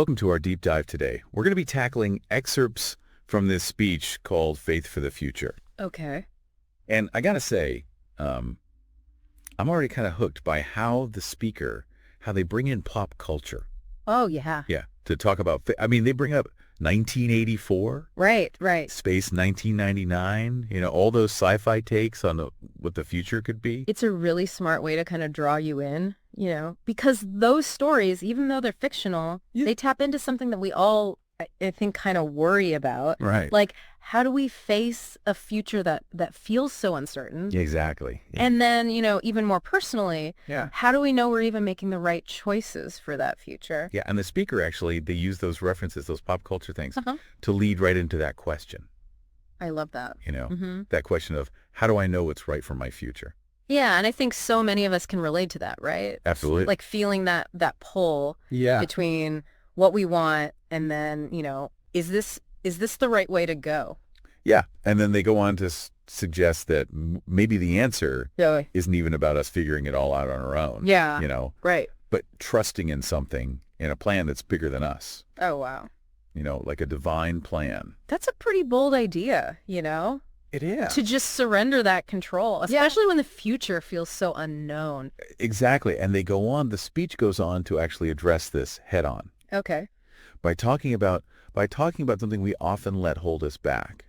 Welcome to our deep dive today. We're going to be tackling excerpts from this speech called Faith for the Future. Okay. And I got to say, I'm already kind of hooked by how the speaker, how they bring in pop culture. Oh, yeah. Yeah, to talk about, they bring up 1984, Right. Space 1999, all those sci-fi takes on what the future could be. It's a really smart way to kind of draw you in, because those stories, even though they're fictional, they tap into something that we all, I think, kind of worry about. Right. Like, how do we face a future that feels so uncertain? Exactly. Yeah. And then, even more personally, Yeah. how do we know we're even making the right choices for that future? Yeah, and the speaker actually, they use those references, those pop culture things, Uh-huh. to lead right into that question, I love that. Mm-hmm. that question of how do I know what's right for my future? Yeah, and I think so many of us can relate to that, right? Absolutely. Like feeling that pull between what we want and then, is this the right way to go? Yeah, and then they go on to suggest that maybe the answer Yeah. isn't even about us figuring it all out on our own. Yeah. Right. But trusting in something, in a plan that's bigger than us, Oh, wow. like a divine plan. That's a pretty bold idea, It is. to just surrender that control, especially when the future feels so unknown. Exactly, and they go on, the speech goes on to actually address this head on. Okay. By talking about something we often let hold us back,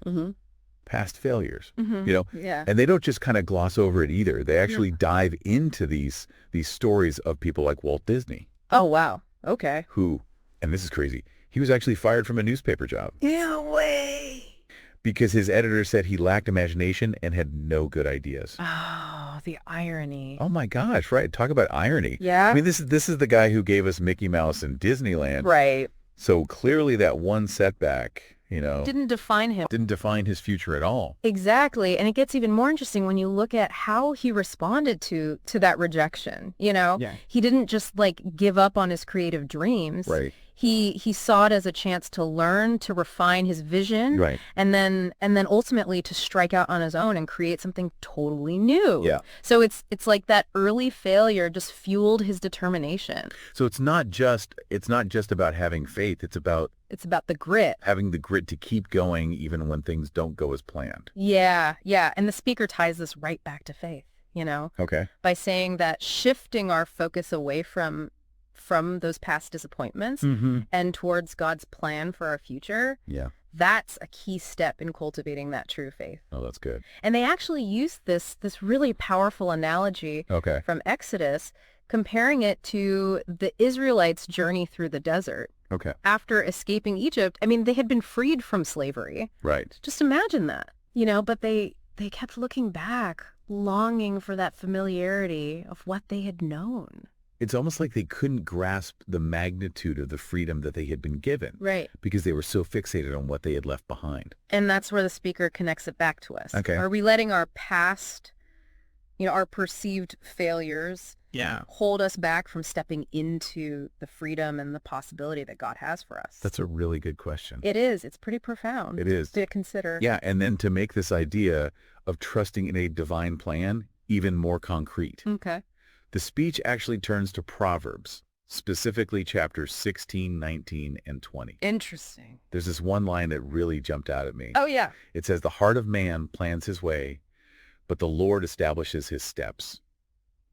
past failures, Yeah. and they don't just kind of gloss over it either. They actually dive into these stories of people like Walt Disney, Oh, wow. Okay. who, and this is crazy, he was actually fired from a newspaper job No way. because his editor said he lacked imagination and had no good ideas. Oh, the irony. Oh my gosh, right? Talk about irony. Yeah. I mean, this is the guy who gave us Mickey Mouse and Disneyland. Right. So clearly that one setback, Didn't define him. didn't define his future at all. Exactly. And it gets even more interesting when you look at how he responded to that rejection. Yeah. He didn't just give up on his creative dreams. Right. He saw it as a chance to learn, to refine his vision, Right. and then ultimately to strike out on his own and create something totally new. Yeah. So it's like that early failure just fueled his determination. So it's not just about having faith. It's about It's about the grit. having the grit to keep going even when things don't go as planned. Yeah. And the speaker ties this right back to faith, Okay. by saying that shifting our focus away from those past disappointments and towards God's plan for our future, Yeah. that's a key step in cultivating that true faith. Oh, that's good. And they actually use this really powerful analogy Okay. from Exodus, comparing it to the Israelites' journey through the desert. Okay. After escaping Egypt, they had been freed from slavery. Right. Just imagine that, but they kept looking back, longing for that familiarity of what they had known. It's almost like they couldn't grasp the magnitude of the freedom that they had been given Right. because they were so fixated on what they had left behind. And that's where the speaker connects it back to us. Okay. Are we letting our past, our perceived failures hold us back from stepping into the freedom and the possibility that God has for us? That's a really good question. It is. It's pretty profound. It is. To consider. Yeah, and then to make this idea of trusting in a divine plan even more concrete. Okay. The speech actually turns to Proverbs, specifically chapters 16, 19, and 20. Interesting. There's this one line that really jumped out at me. Oh, yeah. It says, "The heart of man plans his way, but the Lord establishes his steps."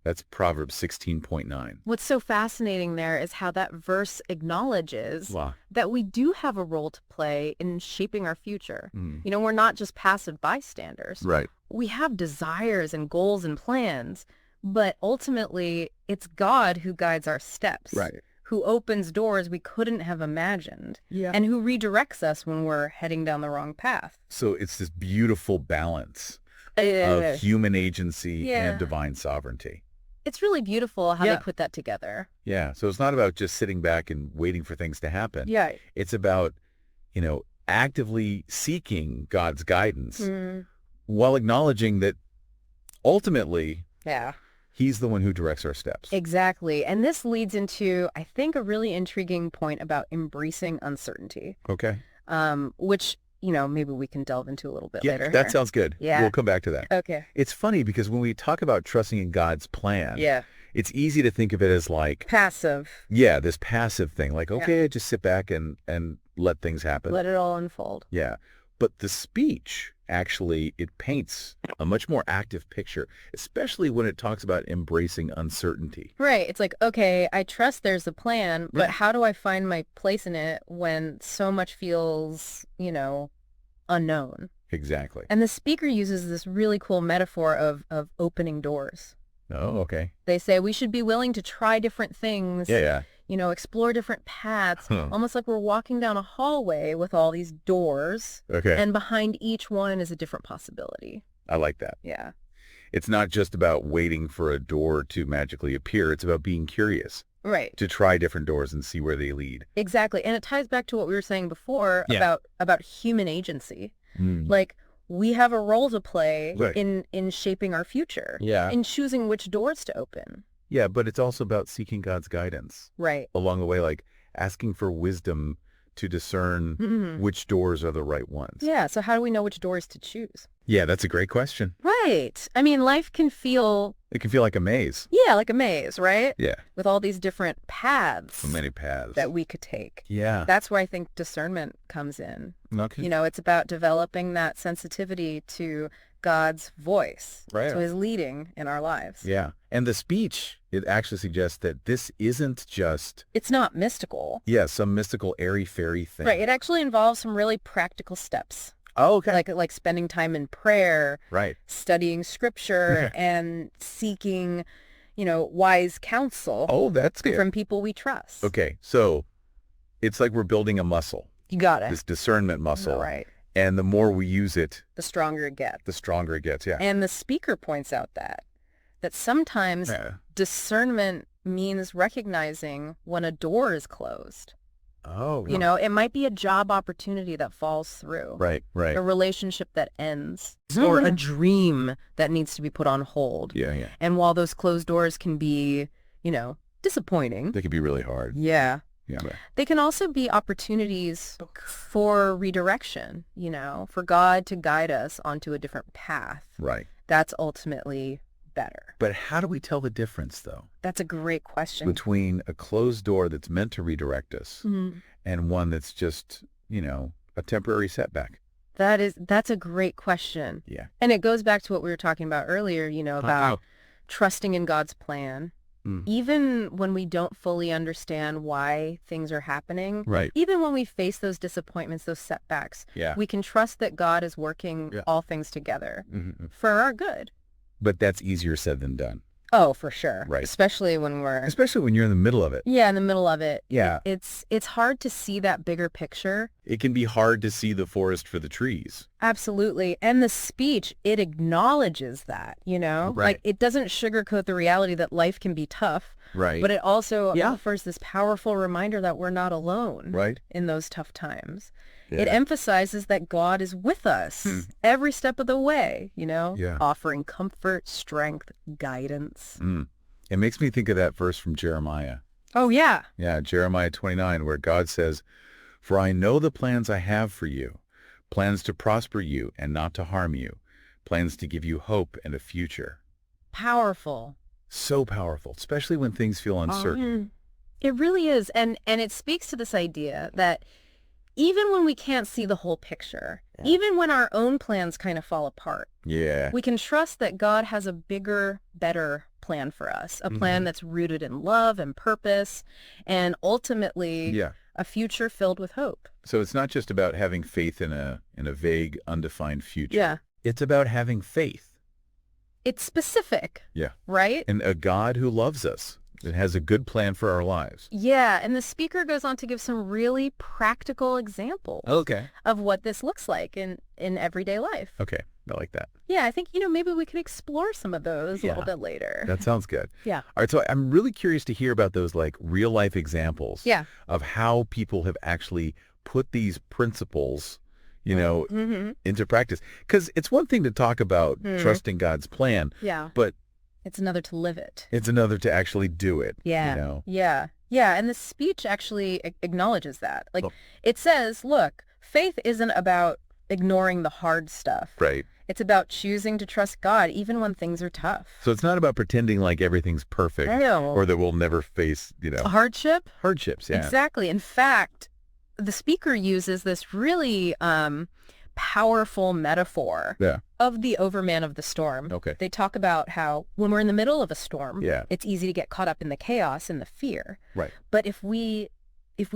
That's Proverbs 16.9. What's so fascinating there is how that verse acknowledges Wow. that we do have a role to play in shaping our future. Mm. We're not just passive bystanders. Right. We have desires and goals and plans, but ultimately it's God who guides our steps. Right. Who opens doors we couldn't have imagined. Yeah. And who redirects us when we're heading down the wrong path. So it's this beautiful balance of human agency Yeah. and divine sovereignty. It's really beautiful how Yeah. they put that together. Yeah. So it's not about just sitting back and waiting for things to happen. Yeah. It's about, actively seeking God's guidance while acknowledging that ultimately Yeah. he's the one who directs our steps. Exactly. And this leads into, I think, a really intriguing point about embracing uncertainty, Okay. which, maybe we can delve into a little bit Yeah, later. that here. sounds good. Yeah. We'll come back to that. Okay. It's funny because when we talk about trusting in God's plan, Yeah. It's easy to think of it as like, Passive. yeah, this passive thing, like, Yeah. okay, just sit back and let things happen. Let it all unfold. Yeah. But the speech, actually, it paints a much more active picture, especially when it talks about embracing uncertainty. Right. It's like, okay, I trust there's a plan, but Right. how do I find my place in it when so much feels, unknown? Exactly. And the speaker uses this really cool metaphor of opening doors. Oh, okay. They say we should be willing to try different things, Yeah. explore different paths, Huh. almost like we're walking down a hallway with all these doors, Okay. and behind each one is a different possibility. I like that. Yeah. It's not just about waiting for a door to magically appear. It's about being curious Right. to try different doors and see where they lead. Exactly. And it ties back to what we were saying before Yeah. about human agency. Mm. Like, we have a role to play Right. in shaping our future, Yeah. in choosing which doors to open. Yeah, but it's also about seeking God's guidance Right. along the way, like asking for wisdom to discern Mhm. which doors are the right ones. Yeah. So how do we know which doors to choose? Yeah, that's a great question. Right. I mean, life can feel, It can feel like a maze. yeah, like a maze, right? Yeah, With all these different paths so many paths. that we could take. Yeah. That's where I think discernment comes in. Okay. It's about developing that sensitivity to God's voice, Right. to his leading in our lives. Yeah. And the speech, it actually suggests that this isn't just, It's not mystical. some mystical airy-fairy thing. Right. It actually involves some really practical steps, Oh, okay. like spending time in prayer, Right. studying scripture, and seeking, wise counsel Oh, that's good. from people we trust. Okay, so it's like we're building a muscle, You got it. this discernment muscle. Right. And the more we use it, The stronger it gets. the stronger it gets. Yeah. And the speaker points out that sometimes Yeah. discernment means recognizing when a door is closed. Oh, It might be a job opportunity that falls through. Right, right. A relationship that ends, Mhm. or a dream that needs to be put on hold. Yeah, yeah. And while those closed doors can be, disappointing, They could be really hard. yeah, Yeah. they can also be opportunities for redirection, for God to guide us onto a different path. Right. That's ultimately better. But how do we tell the difference, though, That's a great question. between a closed door that's meant to redirect us Mhm. and one that's just, a temporary setback? That's a great question. Yeah. And it goes back to what we were talking about earlier, about trusting in God's plan. Mm. Even when we don't fully understand why things are happening, Right. even when we face those disappointments, those setbacks, Yeah. we can trust that God is working Yeah. all things together Hmm. for our good. But that's easier said than done, Oh, for sure. Right. Especially when we're, especially when you're in the middle of it. in the middle of it. Yeah. It's hard to see that bigger picture. It can be hard to see the forest for the trees. Absolutely. And the speech, it acknowledges that, Right. Like, it doesn't sugarcoat the reality that life can be tough, Right. but it also Yeah. offers this powerful reminder that we're not alone Right. in those tough times. Yeah. It emphasizes that God is with us every step of the way, Yeah. offering comfort, strength, guidance. Mm. It makes me think of that verse from Jeremiah. Oh, yeah. Yeah, Jeremiah 29, where God says, "For I know the plans I have for you, plans to prosper you and not to harm you, plans to give you hope and a future." Powerful. So powerful, especially when things feel uncertain. It really is. And it speaks to this idea that even when we can't see the whole picture, even when our own plans kind of fall apart, Yeah. we can trust that God has a bigger, better plan for us, a plan that's rooted in love and purpose, and ultimately Yeah. a future filled with hope. So it's not just about having faith in a vague, undefined future. Yeah. It's about having faith. It's specific, Yeah. right? And a God who loves us and has a good plan for our lives. Yeah, and the speaker goes on to give some really practical examples Okay. of what this looks like in everyday life. Okay. I like that. Yeah, I think, maybe we could explore some of those a Yeah. little bit later. That sounds good. Yeah. All right. So I'm really curious to hear about those like real life examples Yeah. of how people have actually put these principles, Mm-hmm. into practice. Because it's one thing to talk about trusting God's plan, Yeah. but It's another to live it. it's another to actually do it. Yeah. Yeah. Yeah. And the speech actually acknowledges that. Like, Look. it says, look, faith isn't about ignoring the hard stuff. Right. It's about choosing to trust God even when things are tough. So it's not about pretending like everything's perfect No. or that we'll never face, Hardship? hardships. Yeah. Exactly. In fact, the speaker uses this really powerful metaphor Yeah. of the overman of the storm. Okay. They talk about how when we're in the middle of a storm, Yeah. it's easy to get caught up in the chaos and the fear. Right. But if we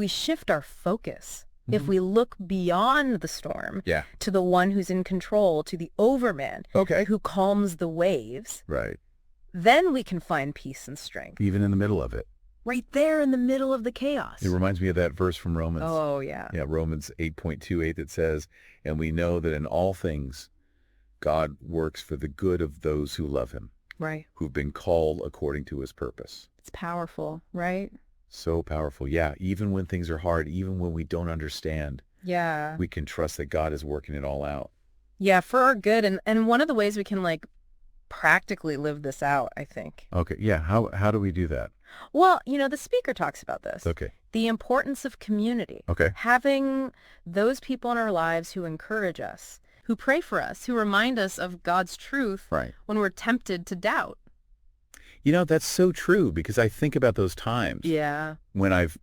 shift our focus, if we look beyond the storm Yeah. to the one who's in control, to the overman Okay. who calms the waves, Right. then we can find peace and strength Even in the middle of it. right there in the middle of the chaos. It reminds me of that verse from Romans. Oh, yeah. Yeah, Romans 8:28 that says, and we know that in all things God works for the good of those who love him, Right. who've been called according to his purpose. It's powerful, right? So powerful. Yeah, even when things are hard, even when we don't understand, Yeah. we can trust that God is working it all out. Yeah, for our good. And one of the ways we can practically live this out, I think. Okay, yeah, how do we do that? Well, the speaker talks about this. Okay. The importance of community. Okay. Having those people in our lives who encourage us, who pray for us, who remind us of God's truth Right. when we're tempted to doubt. That's so true because I think about those times Yeah. when I've,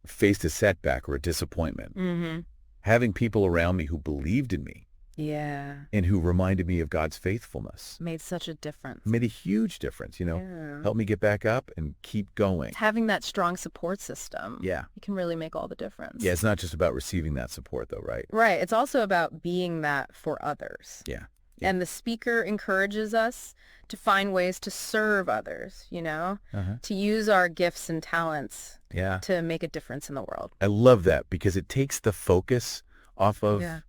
faced a setback or a disappointment. Mm-hmm. Having people around me who believed in me Yeah. and who reminded me of God's faithfulness Made such a difference. made a huge difference, Yeah. help me get back up and keep going. Having that strong support system. Yeah. It can really make all the difference. Yeah, it's not just about receiving that support though, right? Right. It's also about being that for others. Yeah. And the speaker encourages us to find ways to serve others, Uh-huh. to use our gifts and talents Yeah. to make a difference in the world. I love that because it takes the focus off of, Yeah.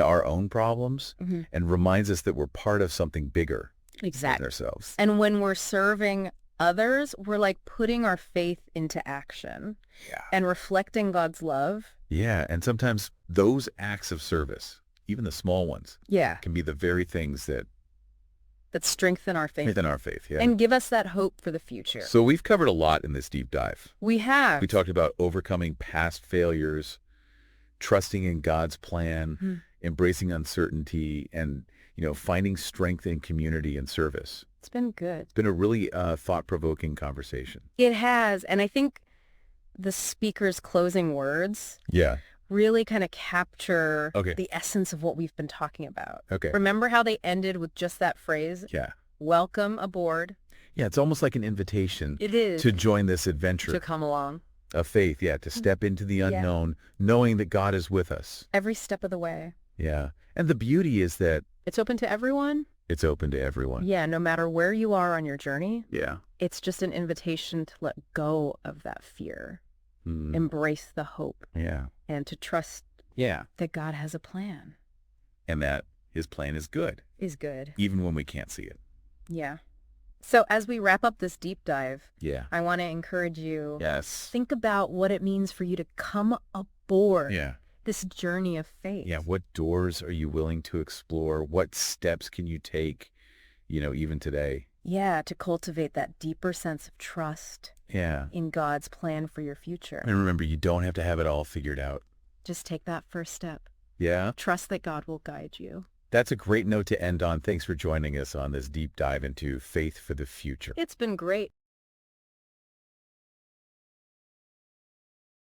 our own problems Mm-hmm. and reminds us that we're part of something bigger than Exactly. ourselves. And when we're serving others, we're putting our faith into action Yeah. and reflecting God's love. Yeah, and sometimes those acts of service, even the small ones, Yeah. can be the very things that That strengthen our faith strengthen our faith. Yeah. and give us that hope for the future. So we've covered a lot in this deep dive. We have. We talked about overcoming past failures, trusting in God's plan, Mhm. embracing uncertainty, and, finding strength in community and service. It's been good. It's been a really thought-provoking conversation. It has. And I think the speaker's closing words Yeah. really kind of capture Okay. the essence of what we've been talking about. Okay. Remember how they ended with just that phrase? Yeah. Welcome aboard. Yeah, it's almost like an invitation It is to join this adventure to come along of faith. Yeah, to step into the unknown, knowing that God is with us. every step of the way. Yeah. And the beauty is that It's open to everyone. it's open to everyone. Yeah, no matter where you are on your journey, Yeah. it's just an invitation to let go of that fear, Mm. embrace the hope, Yeah. and to trust Yeah. that God has a plan. And that his plan is good, Is good. even when we can't see it. Yeah. So as we wrap up this deep dive, Yeah. I want to encourage you, Yes. think about what it means for you to come aboard Yeah. this journey of faith. Yeah. What doors are you willing to explore? What steps can you take, even today? Yeah, to cultivate that deeper sense of trust Yeah. in God's plan for your future. And remember, you don't have to have it all figured out. Just take that first step. Yeah. Trust that God will guide you. That's a great note to end on. Thanks for joining us on this deep dive into faith for the future. It's been great.